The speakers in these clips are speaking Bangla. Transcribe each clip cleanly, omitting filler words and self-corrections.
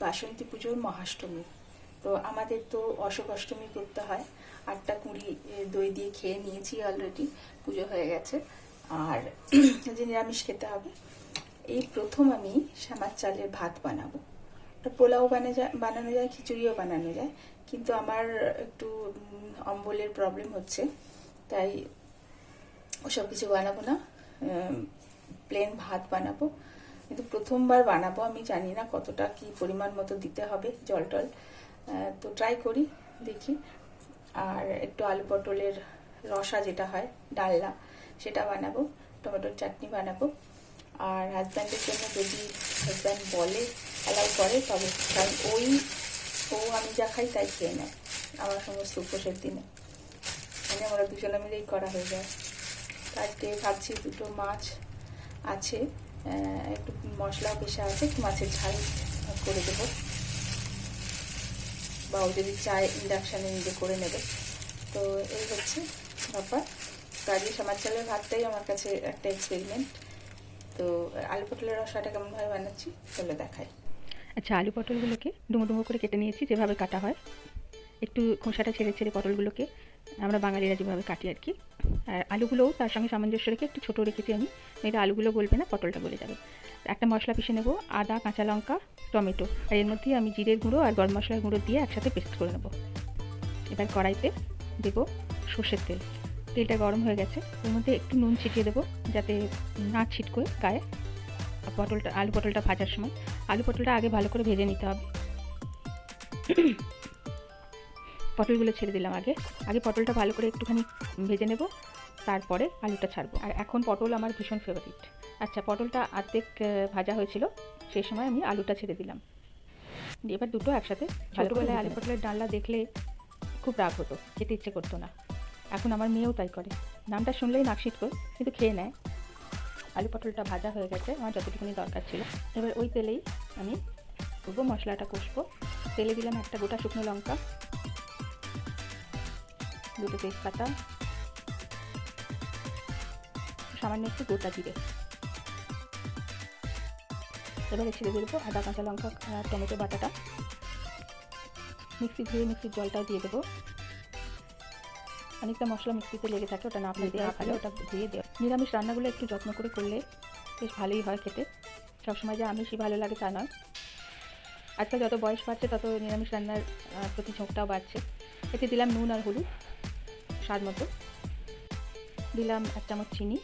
বাসন্তী পুজোর মহাষ্টমী। তো আমাদের তো অশোক অষ্টমী করতে হয়। 8টা কুঁড়ি দই দিয়ে খেয়ে নিয়েছি অলরেডি, পুজো হয়ে গেছে। আর যে নিরামিষ খেতে হবে, এই প্রথম আমি শ্যামার চালের ভাত বানাবো। ওটা পোলাও বানানো যায়, খিচুড়িও বানানো যায়, কিন্তু আমার একটু অম্বলের প্রবলেম হচ্ছে, তাই ওসব কিছু বানাবো না, প্লেন ভাত বানাবো। কিন্তু প্রথমবার বানাবো, আমি জানি না কতটা কি পরিমাণ মতো দিতে হবে জল টল, তো ট্রাই করি, দেখি। আর একটু আলু পটলের রসা যেটা হয়, ডালনা, সেটা বানাবো, টমেটোর চাটনি বানাবো। আর হাজব্যান্ডের জন্য যদি হাজব্যান্ড বলে, অ্যালাউ করে, তবে, কারণ ও আমি যা খাই তাই খেয়ে নেয় আমার সমস্ত উপোসের দিনে, মানে আমরা দুজনে মিলেই করা হয়ে যায়। আজকে ভাবছি 2টো মাছ আছে, একটু মশলাও পেশা আছে, একটু মাছের ঝাল করে দেবো, বা ও যদি চায় ইন্ডাকশানে নিজে করে নেবে। তো এই হচ্ছে ব্যাপার। কাজে শ্যামার চালের ভাতটাই আমার কাছে একটা এক্সপেরিমেন্ট। তো আলু পটলের রসাটা কেমনভাবে বানাচ্ছি চলে দেখাই। আচ্ছা, আলু পটলগুলোকে ডুমো ডুমো করে কেটে নিয়েছি, যেভাবে কাটা হয়। একটু খোসাটা ছেড়ে ছেড়ে পটলগুলোকে আমরা বাঙালিরা যেভাবে কাটি আর কি। আর আলুগুলোও তার সঙ্গে সামঞ্জস্য রেখে একটু ছোটো রেখেছি আমি, নইলে আলুগুলো গলবে না, পটলটা গলে যাবে। একটা মশলা পিষে নেব, আদা, কাঁচা লঙ্কা, টমেটো, আর এর মধ্যেই আমি জিরের গুঁড়ো আর গরম মশলার গুঁড়ো দিয়ে একসাথে পেস্ট করে নেব। এবার কড়াইতে দেবো সর্ষের তেল। তেলটা গরম হয়ে গেছে, এর মধ্যে একটু নুন ছিটিয়ে দেবো যাতে না ছিটকোয় গায়ে। আলু পটলটা ভাজার সময় আলু পটলটা আগে ভালো করে ভেজে নিতে হবে। পটলগুলো ছেড়ে দিলাম আগে পটলটা ভালো করে একটুখানি ভেজে নেব, তারপরে আলুটা ছাড়বো। আর এখন পটল আমার ভীষণ ফেভারিট। আচ্ছা, পটলটা অর্ধেক ভাজা হয়েছিল, সেই সময় আমি আলুটা ছেড়ে দিলাম, দিয়ে এবার দুটো একসাথে। ছোটোবেলায় আলু পটলের ডালনা দেখলে খুব রাগ হতো, খেতে ইচ্ছে করতো না। এখন আমার মেয়েও তাই করে, নামটা শুনলেই নাক সিটকোয়, কিন্তু খেয়ে নেয়। আলু পটলটা ভাজা হয়ে গেছে আমার যতটুকুনি দরকার ছিল। এবার ওই তেলেই আমি করবো মশলাটা কষবো। তেলে দিলাম একটা গোটা শুকনো লঙ্কা, 2টো তেজপাতা, সামান্য একটু গোটা জিরে। এবারে ছেড়ে দেবো আদা, কাঁচা লঙ্কা, টমেটো বাটাটা। মিক্সির জলটাও দিয়ে দেবো। অনেকটা মশলা মিক্সিতে লেগে থাকে, ওটা না ফেলে ওটা ধুয়ে দেওয়া। নিরামিষ রান্নাগুলো একটু যত্ন করে করলে বেশ ভালোই হয় খেতে। সবসময় যে আমিষই ভালো লাগে তা নয়। আজকাল যত বয়স বাড়ছে তত নিরামিষ রান্নার প্রতি ঝোঁকটাও বাড়ছে। এতে দিলাম নুন আর হলুদ স্বাদ মতো, দিলাম 1 চামচ চিনি।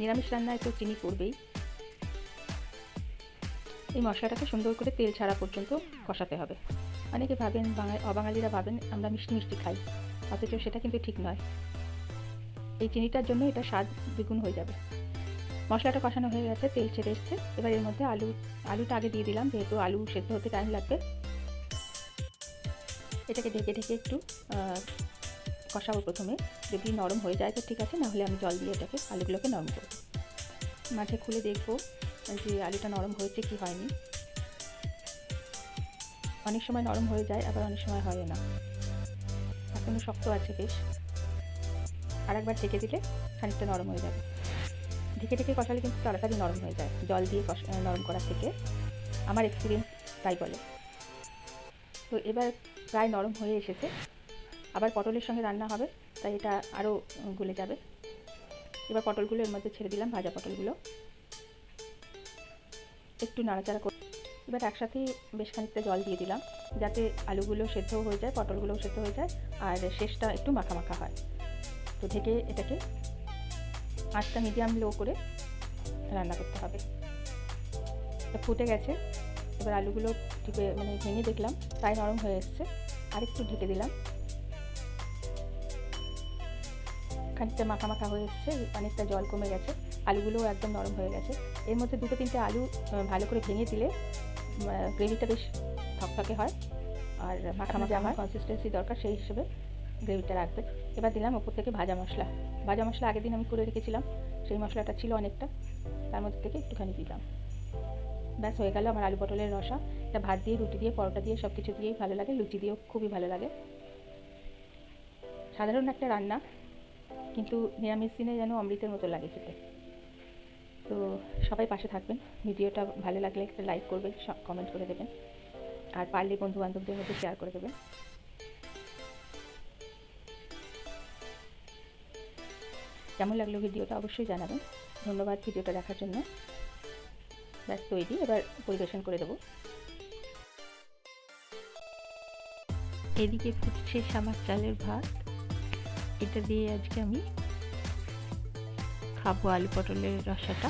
নিরামিষ রান্নায় তো চিনি পড়বেই। এই মশলাটাকে সুন্দর করে তেল ছাড়া পর্যন্ত কষাতে হবে। অনেকে ভাবেন, অবাঙালিরা ভাবেন আমরা মিষ্টি মিষ্টি খাই, অথচ সেটা কিন্তু ঠিক নয়। এই চিনিটার জন্য এটা স্বাদ দ্বিগুণ হয়ে যাবে। মশলাটা কষানো হয়ে গেছে, তেল ছেড়ে এসছে। এবার এর মধ্যে আলুটা আগে দিয়ে দিলাম, যেহেতু আলু সেদ্ধ হতে টাইম লাগবে। এটাকে ঢেকে একটু কষাবো প্রথমে। যদি নরম হয়ে যায় তো ঠিক আছে, নাহলে আমি জল দিয়ে এটাকে আলুগুলোকে নরম করবো। মাঝে খুলে দেখবো যে আলুটা নরম হয়েছে কি হয়নি। অনেক সময় নরম হয়ে যায়, আবার অনেক সময় হয় না, এখনও শক্ত আছে বেশ। আর একবার ঢেকে দিলে খানিকটা নরম হয়ে যাবে। ঢেকে কষালে কিন্তু তাড়াতাড়ি নরম হয়ে যায়, জল দিয়ে নরম করার থেকে, আমার এক্সপিরিয়েন্স তাই বলে। তো এবার প্রায় নরম হয়ে এসেছে, আবার পটলের সঙ্গে রান্না হবে, তাই এটা আরও গলে যাবে। এবার পটলগুলো এর মধ্যে ছেড়ে দিলাম, ভাজা পটলগুলো একটু নাড়াচাড়া করে। এবার একসাথেই বেশ খানিকটা জল দিয়ে দিলাম, যাতে আলুগুলো সেদ্ধ হয়ে যায়, পটলগুলোও সেদ্ধ হয়ে যায়, আর শেষটা একটু মাখা মাখা হয়। তো ঢেকে এটাকে আঁচটা মিডিয়াম লো করে রান্না করতে হবে। ফুটে গেছে, এবার আলুগুলো টিপে ভেঙে দেখলাম প্রায় নরম হয়ে এসছে। আরেকটু ঢেকে দিলাম, খানিকটা মাখা মাখা হয়ে এসছে, অনেকটা জল কমে গেছে, আলুগুলোও একদম নরম হয়ে গেছে। এর মধ্যে 2-3টে আলু ভালো করে ভেঙে দিলে গ্রেভিটা বেশ থকথকে হয়, আর মাখা মাখা আমার কনসিস্টেন্সি দরকার, সেই হিসেবে গ্রেভিটা রাখবে। এবার দিলাম ওপর থেকে ভাজা মশলা আগের দিন আমি করে রেখেছিলাম, সেই মশলাটা ছিল অনেকটা, তার মধ্যে থেকে একটুখানি দিলাম। ব্যাস হয়ে গেল আমার আলু পটলের রসা। এটা ভাত দিয়ে, রুটি দিয়ে, পরোটা দিয়ে, সব কিছু দিয়েই ভালো লাগে, লুচি দিয়েও খুবই ভালো লাগে। সাধারণ একটা রান্না, কিন্তু নিরামিষ দিনে যেন অমৃতের মতো লাগে খেতে। তো সবাই পাশে থাকবেন, ভিডিওটা ভালো লাগলে একটা লাইক করবেন, কমেন্ট করে দেবেন। আর পারলে বন্ধু বান্ধবদের মধ্যে শেয়ার করে দেবেন। কেমন লাগলো ভিডিওটা অবশ্যই জানাবেন। ধন্যবাদ ভিডিওটা দেখার জন্য। ব্যাস তৈরি, এবার পরিবেশন করে দেবো। এদিকে ফুটছে সামার চালের ভাত, এটা দিয়ে আজকে আমি খাবো আলু পটলের রসাটা।